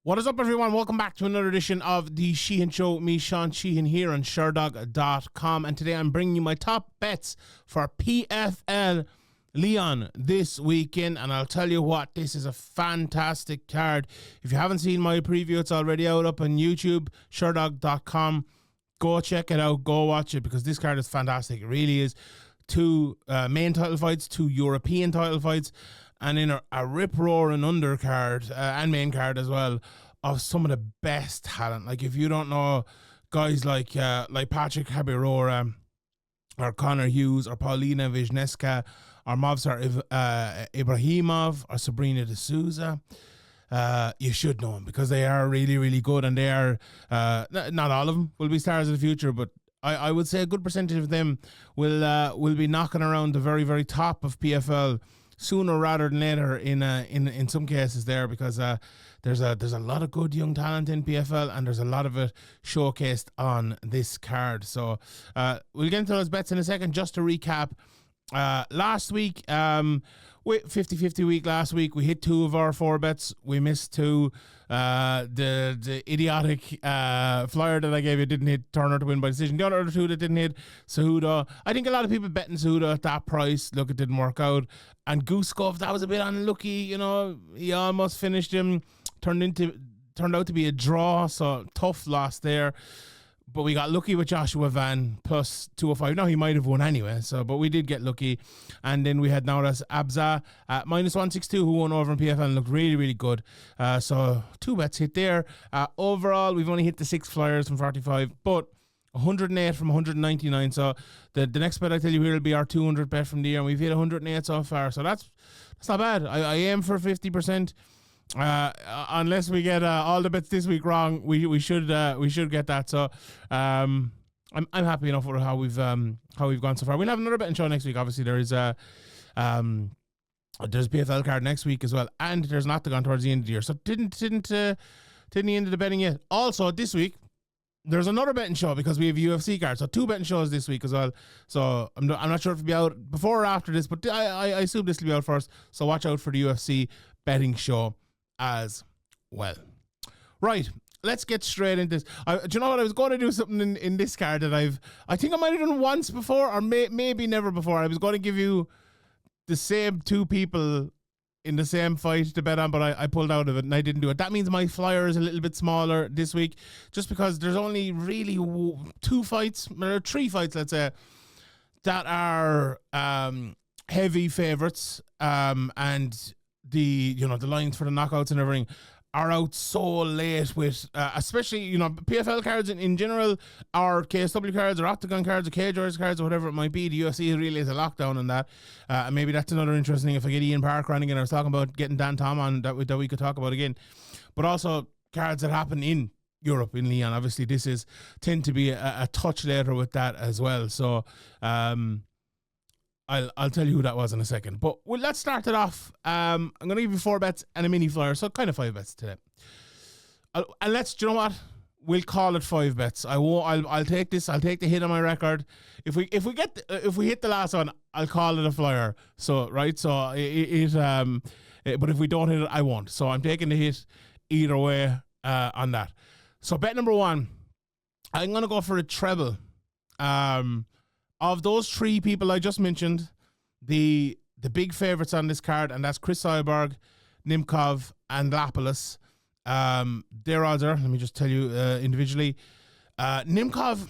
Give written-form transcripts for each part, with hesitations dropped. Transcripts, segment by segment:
What is up, everyone? Welcome back to another edition of the Sheehan Show. Me, Sean Sheehan, here on Sherdog.com. And today I'm bringing you my top bets for PFL Lyon this weekend. And I'll tell you what, this is a fantastic card. If you haven't seen my preview, it's already out up on YouTube, Sherdog.com. Go check it out. Go watch it, because this card is fantastic. It really is. Two main title fights, two European title fights, and in a rip-roaring undercard and main card as well of some of the best talent. Like, if you don't know guys like Patrick Habirora or Connor Hughes or Paulina Wisniewska or Movsar Ibrahimov or Sabrina de Souza, you should know them, because they are really, really good, and they are, not all of them will be stars of the future, but I would say a good percentage of them will be knocking around the very, very top of PFL sooner rather than later in some cases there, because there's a lot of good young talent in PFL, and there's a lot of it showcased on this card. So we'll get into those bets in a second. Just to recap, last week, 50-50 week last week, we hit two of our four bets. We missed two. The idiotic flyer that I gave you didn't hit. Turner to win by decision. The other two that didn't hit, Cejudo. I think a lot of people betting Cejudo at that price. Look, it didn't work out. And Guskov, that was a bit unlucky. You know, he almost finished him. Turned out to be a draw. So tough loss there. But we got lucky with Joshua Van plus 205. Now, he might have won anyway, but we did get lucky. And then we had Nauras Abza at minus 162, who won over in PFL and looked really, really good. So two bets hit there. Overall, we've only hit the 6 flyers from 45, but 108 from 199. So the next bet I tell you here will be our 200 bet from the year, and we've hit 108 so far. So that's not bad. I aim for 50%. Unless we get all the bets this week wrong, we should get that. So I'm happy enough with how we've gone so far. We'll have another betting show next week. Obviously, there's a PFL card next week as well, and there's an octagon towards the end of the year. So didn't the end of the betting yet. Also this week, there's another betting show, because we have UFC cards. So 2 betting shows this week as well. So I'm not sure if it'll be out before or after this, but I assume this will be out first. So watch out for the UFC betting show as well. Right, let's get straight into this. Do you know what? I was going to do something in this card that I think I might have done once before, or maybe never before. I was going to give you the same 2 people in the same fight to bet on, but I pulled out of it and I didn't do it. That means my flyer is a little bit smaller this week, just because there's only really 2 fights, or 3 fights, let's say, that are heavy favorites, and the lines for the knockouts and everything are out so late with, especially, PFL cards in general, or KSW cards, or Octagon cards, or KJR's cards, or whatever it might be. The UFC really is a lockdown on that. And maybe that's another interesting thing. If I get Ian Park running again, I was talking about getting Dan Tom on that we could talk about again. But also cards that happen in Europe, in Lyon. Obviously, this tend to be a touch later with that as well. So, I'll tell you who that was in a second. But let's start it off. I'm going to give you 4 bets and a mini flyer, so kind of 5 bets today. And do you know what? We'll call it 5 bets. I'll take this. I'll take the hit on my record. If we hit the last one, I'll call it a flyer. So right. So but if we don't hit it, I won't. So I'm taking the hit either way on that. So bet number 1, I'm going to go for a treble. Of those 3 people I just mentioned, the big favorites on this card, and that's Cris, Cyborg, Nemkov, and Lapilus. Their odds are, let me just tell you individually. Nemkov,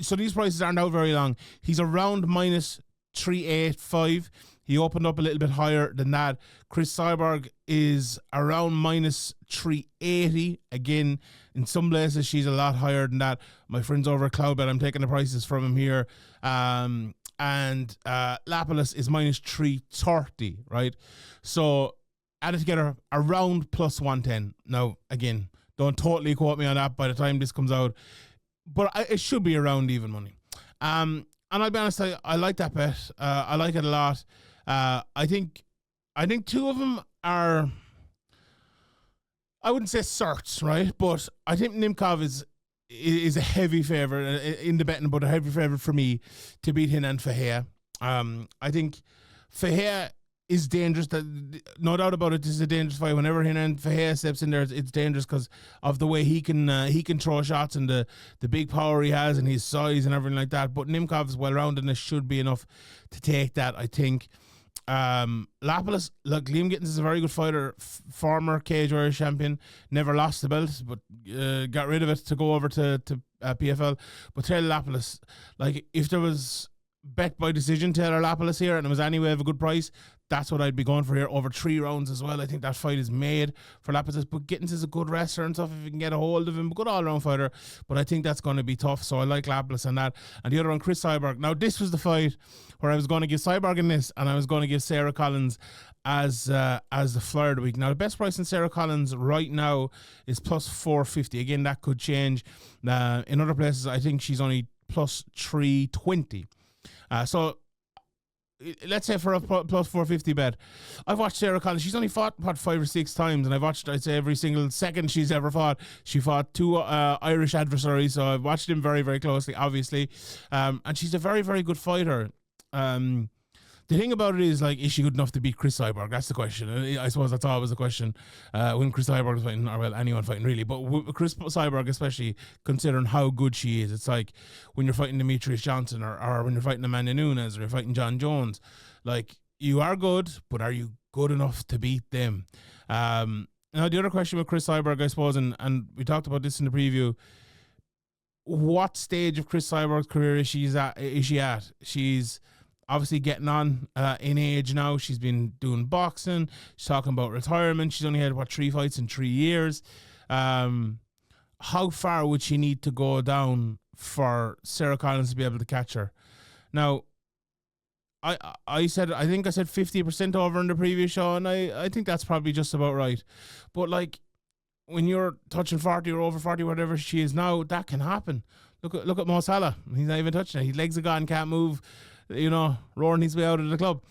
so these prices aren't out very long. He's around minus 385. He opened up a little bit higher than that. Cris, Cyborg is around minus 380. Again, in some places, she's a lot higher than that. My friends over at Cloudbet, I'm taking the prices from him here. And Lapilus is minus 330, right? So add it together, around plus 110. Now, again, don't totally quote me on that by the time this comes out, but it should be around even money. And I'll be honest, I like that bet. I like it a lot. I think 2 of them are, I wouldn't say certs, right? But I think Nemkov is a heavy favourite in the betting, but a heavy favourite for me to beat Hinan Fahea. I think Fahea is dangerous. That no doubt about it, this is a dangerous fight. Whenever Hernan Fahea steps in there, it's dangerous because of the way he can throw shots and the big power he has and his size and everything like that. But Nemkov's well-roundedness should be enough to take that, I think. Lapilus, look, Liam Gittins is a very good fighter, former cage warrior champion, never lost the belt, but got rid of it to go over to PFL. But Taylor Lapilus, like, if there was bet by decision Taylor Lapilus here and it was anyway of a good price, that's what I'd be going for here, over 3 rounds as well. I think that fight is made for Lapilus, but Gittins is a good wrestler and stuff if you can get a hold of him, good all-round fighter, but I think that's going to be tough, so I like Lapilus on that. And the other one, Cris Cyborg. Now, this was the fight where I was going to give Cyborg in this, and I was going to give Sarah Collins as the Flyer of the week. Now, the best price in Sarah Collins right now is plus 450. Again, that could change. In other places, I think she's only plus 320. So let's say for a plus 450 bet, I've watched Sarah Collins. She's only fought 5 or 6 times, and I've watched, I'd say, every single second she's ever fought. She fought 2 Irish adversaries, so I've watched them very, very closely, obviously. And she's a very, very good fighter. The thing about it is, like, is she good enough to beat Cris Cyborg? That's the question. I suppose that's always the question when Cris Cyborg is fighting, or well, anyone fighting really. But with Cris Cyborg, especially considering how good she is, it's like when you're fighting Demetrius Johnson or when you're fighting Amanda Nunes or you're fighting John Jones. Like, you are good, but are you good enough to beat them? Now, the other question with Cris Cyborg, I suppose, and we talked about this in the preview, what stage of Cris Cyborg's career is she at? She's obviously getting on in age now. She's been doing boxing. She's talking about retirement. She's only had, 3 fights in 3 years. How far would she need to go down for Sarah Collins to be able to catch her? Now, I think I said 50% over in the previous show, and I think that's probably just about right. But, like, when you're touching 40 or over 40, whatever she is now, that can happen. Look at Mo Salah. He's not even touching it. His legs are gone, can't move, roaring his way out of the club.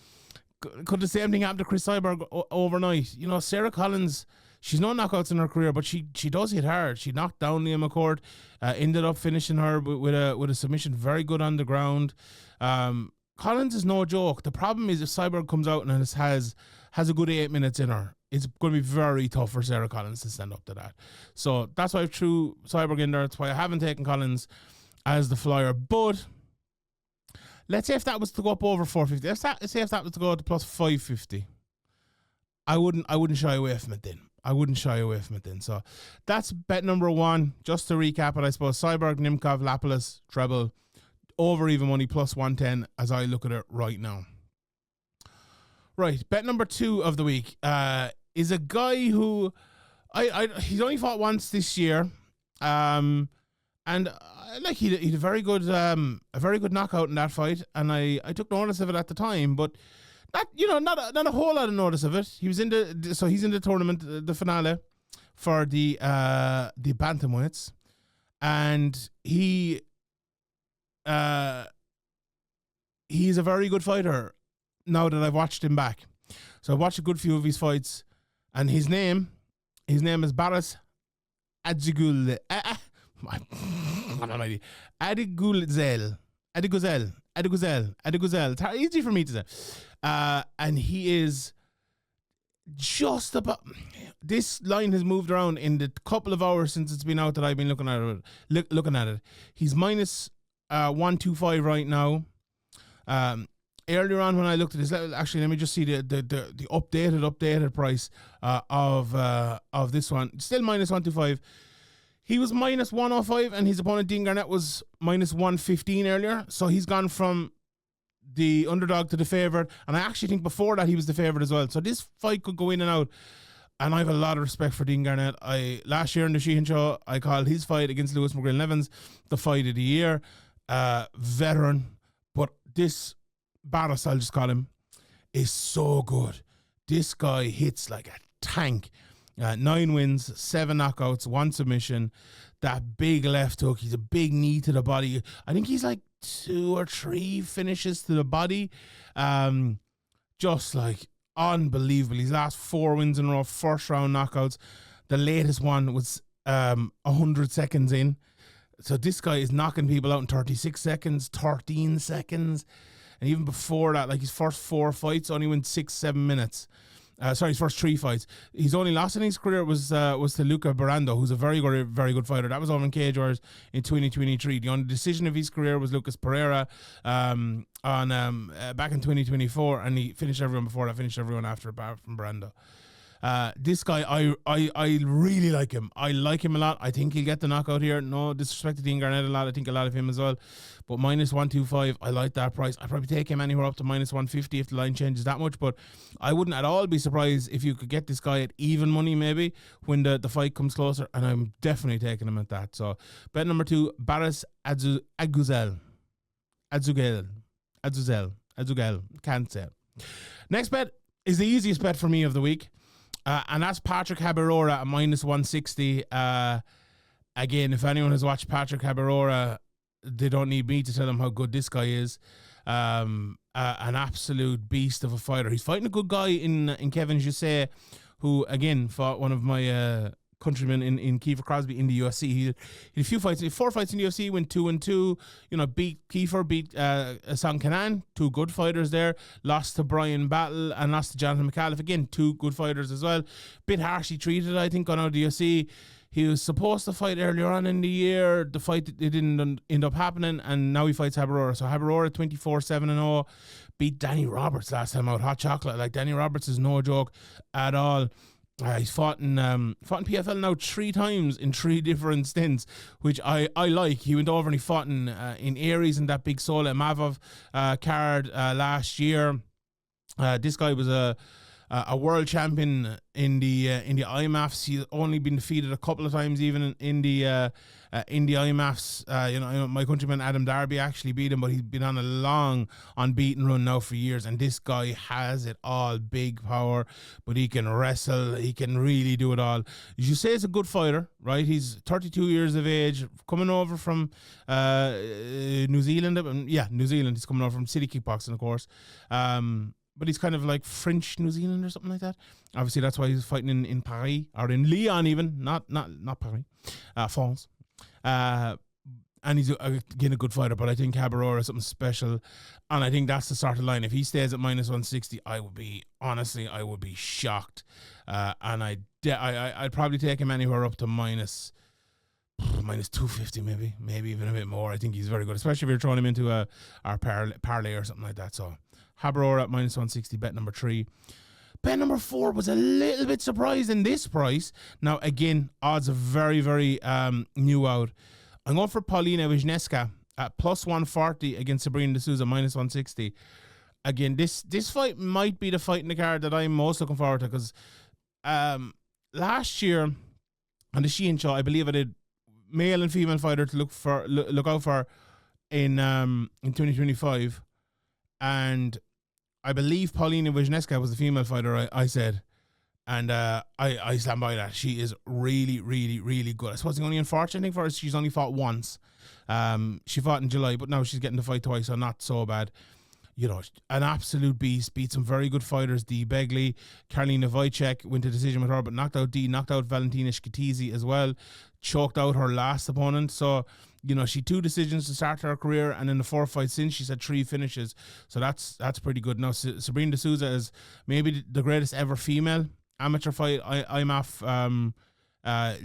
Could the same thing happen to Cris Cyborg overnight? Sarah Collins, she's no knockouts in her career, but she does hit hard. She knocked down Liam McCord, ended up finishing her with a submission, very good on the ground. Collins is no joke. The problem is if Cyborg comes out and has a good 8 minutes in her, it's going to be very tough for Sarah Collins to stand up to that. So that's why I threw Cyborg in there. That's why I haven't taken Collins as the flyer. But let's say if that was to go up over 450, let's say if that was to go to plus 550, I wouldn't shy away from it then. So that's bet number 1. Just to recap it, I suppose Cyborg, Nemkov, Lapilus, Treble, over even money, plus 110 as I look at it right now. Right, bet number 2 of the week is a guy who he's only fought once this year, and like he had a very good knockout in that fight, and I took notice of it at the time, but not a whole lot of notice of it. He's in the tournament, the finale for the bantamweights, and he's a very good fighter now that I've watched him back. So I've watched a good few of his fights, and his name is Baris Adiguzel. Adiguzel. It's easy for me to say. And he is just about. This line has moved around in the couple of hours since it's been out that I've been looking at it. He's minus 125 right now. Earlier on when I looked at this, actually let me just see the updated price of this one. Still minus 125. He was minus 105 and his opponent Dean Garnett was minus 115 earlier. So he's gone from the underdog to the favourite, and I actually think before that he was the favourite as well. So this fight could go in and out, and I have a lot of respect for Dean Garnett. Last year in the Sheehan show, I called his fight against Lewis McGrillen-Evans the fight of the year. Veteran, but this Baris, I'll just call him, is so good. This guy hits like a tank. 9 wins, 7 knockouts, 1 submission. That big left hook. He's a big knee to the body. I think he's like 2 or 3 finishes to the body. Just like unbelievable. His last 4 wins in a row, first round knockouts. The latest one was 100 seconds in. So this guy is knocking people out in 36 seconds, 13 seconds. And even before that, like his first 4 fights only went 6-7 minutes. His first 3 fights. His only loss in his career was to Luca Barando, who's a very good fighter. That was over in Cage Wars in 2023. The only decision of his career was Lucas Pereira back in 2024, and he finished everyone before that, finished everyone after, apart from Barando. This guy, I really like him. I like him a lot. I think he'll get the knockout here. No disrespect to Dean Garnett a lot. I think a lot of him as well. But minus 125, I like that price. I'd probably take him anywhere up to minus 150 if the line changes that much. But I wouldn't at all be surprised if you could get this guy at even money maybe when the fight comes closer. And I'm definitely taking him at that. So bet number 2, Baris Adiguzel. Can't say it. Next bet is the easiest bet for me of the week. And that's Patrick Habirora at minus 160. Again, if anyone has watched Patrick Habirora, they don't need me to tell them how good this guy is. An absolute beast of a fighter. He's fighting a good guy in Kevin Jusset, who again fought one of my countrymen in Kiefer Crosby in the UFC. He had a few fights, 4 fights in the UFC, went 2-2. Beat Kiefer, beat Hassan Kanan, 2 good fighters there. Lost to Brian Battle and lost to Jonathan McAuliffe. Again, 2 good fighters as well. Bit harshly treated, I think, on out of the UFC. He was supposed to fight earlier on in the year. The fight, it didn't end up happening, and now he fights Habirora. So Habirora 24-7-0, beat Danny Roberts last time out. Hot chocolate. Like, Danny Roberts is no joke at all. He's fought in PFL now 3 times in 3 different stints, which I like. He went over and he fought in Aries in that big Sola Mavov card last year. This guy was a world champion in the IMAFs. He's only been defeated a couple of times, even in the IMAFs. My countryman Adam Darby actually beat him, but he's been on a long unbeaten run now for years. And this guy has it all: big power, but he can wrestle. He can really do it all. You say he's a good fighter, right? He's 32 years of age, coming over from New Zealand. New Zealand. He's coming over from City Kickboxing, of course. But he's kind of like French New Zealand or something like that. Obviously, that's why he's fighting in Paris or in Lyon, even not Paris, France. And he's again a good fighter, but I think Habirora is something special, and I think that's the sort of line. If he stays at minus 160, I would be shocked, and I'd probably take him anywhere up to minus 250, maybe even a bit more. I think he's very good, especially if you're throwing him into our parlay or something like that. So Habirora at minus 160, bet number 3. Bet number 4 was a little bit surprised in this price. Now, again, odds are very, very new out. I'm going for Paulina Wisniewska at plus 140 against Sabrina D'Souza, minus 160. Again, this fight might be the fight in the card that I'm most looking forward to, because last year on the Sheehan show, I believe I did male and female fighter to look out for in 2025, and I believe Paulina Wisniewska was the female fighter I said, and I stand by that. She is really, really, really good. I suppose the only unfortunate thing for her is she's only fought once. She fought in July, but now she's getting to fight twice, so not so bad. An absolute beast. Beat some very good fighters. Dee Begley, Karolina Wojcik went to decision with her, but knocked out Valentina Shkatizi as well. Choked out her last opponent. So, she 2 decisions to start her career, and in the 4 fights since, she's had 3 finishes. So that's pretty good. Now, Sabrina D'Souza is maybe the greatest ever female amateur fight IMAF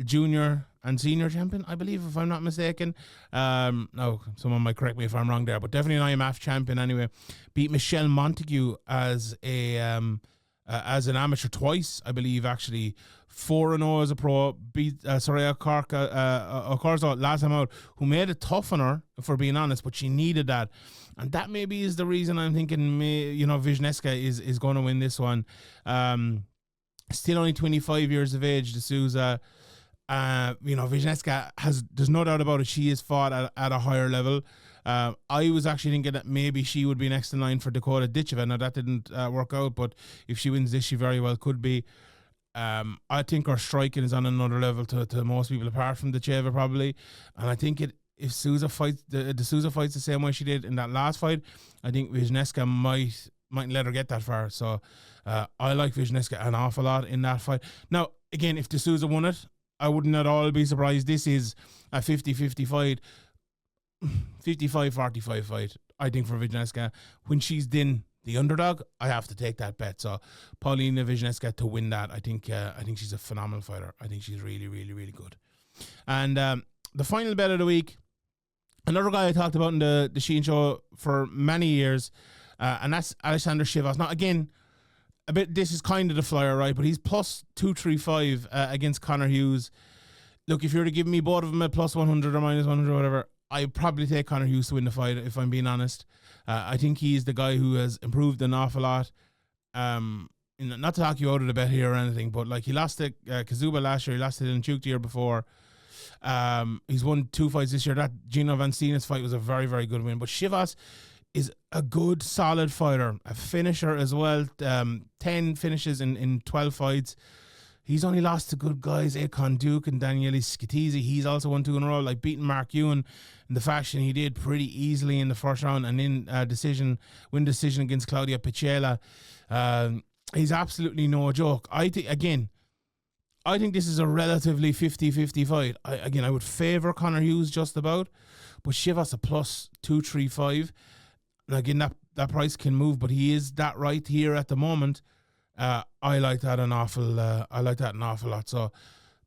junior and senior champion, I believe, if I'm not mistaken. No, someone might correct me if I'm wrong there, but definitely an IMAF champion anyway. Beat Michelle Montague as an amateur twice, I believe, actually. 4-0 as a pro. Beat Soraya Ocorzo last time out, who made it tough on her, for being honest, but she needed that. And that maybe is the reason I'm thinking, Wisniewska is going to win this one. Still only 25 years of age, D'Souza. Wisniewska there's no doubt about it, she has fought at a higher level. I was actually thinking that maybe she would be next in line for Dakota Ditcheva. Now, that didn't work out, but if she wins this, she very well could be. I think her striking is on another level to most people, apart from Ditcheva probably. And I think if D'Souza fights the same way she did in that last fight, I think Wisniewska might let her get that far. So I like Wisniewska an awful lot in that fight. Now, again, if D'Souza won it, I wouldn't at all be surprised. This is a 50-50 fight, 55-45 fight. I think for Wisniewska, when she's the underdog, I have to take that bet. So Paulina Wisniewska to win that. I think she's a phenomenal fighter. I think she's really, really, really good. And the final bet of the week, another guy I talked about in the Sheehan show for many years, and that's Aleksandrs Chizovs. Now, again, this is kind of the flyer, right? But he's plus 235 against Conor Hughes. Look, if you were to give me both of them at plus 100 or minus 100 or whatever, I'd probably take Conor Hughes to win the fight, if I'm being honest. I think he's the guy who has improved an awful lot. Not to talk you out of the bet here or anything, but like he lost to Chizovs last year, he lost to Nemkov the year before. He's won 2 fights this year. That Gino Van Steen's fight was a very, very good win. But Chizovs is a good, solid fighter, a finisher as well. 10 finishes in 12 fights. He's only lost to good guys, Akon Duke and Danielis Skitizi. He's also won 2 in a row, like beating Mark Ewan in the fashion he did pretty easily in the first round, and in win decision against Claudia Pichela. He's absolutely no joke. I think this is a relatively 50-50 fight. I would favour Conor Hughes just about, but Chizovs a plus 235. And again, that price can move, but he is that right here at the moment. I like that an awful lot. So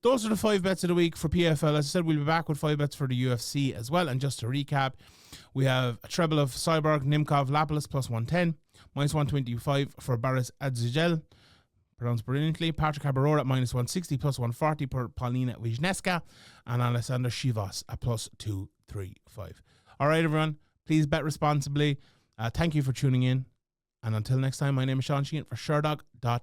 those are the 5 bets of the week for PFL. As I said, we'll be back with 5 bets for the UFC as well. And just to recap, we have a treble of Cyborg, Nemkov, Lapilus plus 110, minus 125 for Baris Adiguzel, pronounced brilliantly. Patrick Habirora at minus 160, plus 140 per Paulina Wisniewska, and Aleksandrs Chizovs at plus 235. All right, everyone, please bet responsibly. Thank you for tuning in. And until next time, my name is Sheehan for Sherdog.com.